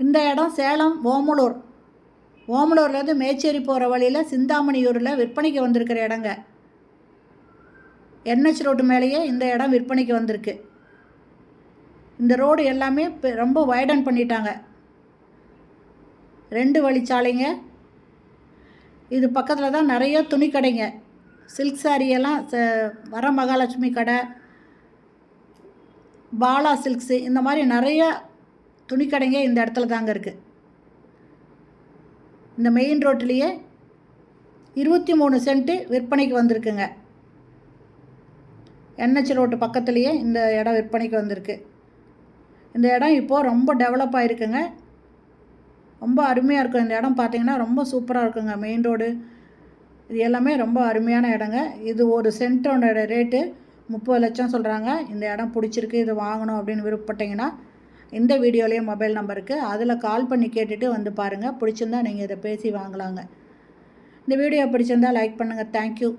இந்த இடம் சேலம் ஓமலூர்லேருந்து மேச்சேரி போகிற வழியில் சிந்தாமணியூரில் விற்பனைக்கு வந்திருக்கிற இடங்க. NH ரோட்டு மேலேயே இந்த இடம் விற்பனைக்கு வந்திருக்கு. இந்த ரோடு எல்லாமே ரொம்ப வைடன் பண்ணிட்டாங்க. 2 வழிச்சாலைங்க. இது பக்கத்தில் தான் நிறைய துணி கடைங்க. சில்க் சாரியெல்லாம் வர மகாலட்சுமி கடை, பாலா சில்க்ஸு, இந்த மாதிரி நிறைய துணிக்கடைங்க இந்த இடத்துல தாங்க இருக்குது. இந்த மெயின் ரோட்லேயே 23 சென்ட்டு விற்பனைக்கு வந்திருக்குங்க. NH ரோட்டு பக்கத்துலேயே இந்த இடம் விற்பனைக்கு வந்திருக்கு. இந்த இடம் இப்போது ரொம்ப டெவலப் ஆகிருக்குங்க. ரொம்ப அருமையாக இருக்கும். இந்த இடம் பார்த்திங்கன்னா ரொம்ப சூப்பராக இருக்குங்க. மெயின் ரோடு இது எல்லாமே ரொம்ப அருமையான இடங்க. இது ஒரு சென்ட்டோட ரேட்டு 30 லட்சம் சொல்கிறாங்க. இந்த இடம் பிடிச்சிருக்கு, இது வாங்கணும் அப்படின்னு விருப்பப்பட்டீங்கன்னா இந்த வீடியோலேயே மொபைல் நம்பர் இருக்குது, அதில் கால் பண்ணி கேட்டுட்டு வந்து பாருங்கள். பிடிச்சிருந்தா நீங்கள் இதை பேசி வாங்கலாங்க. இந்த வீடியோ பிடிச்சிருந்தால் லைக் பண்ணுங்கள். தேங்க்யூ.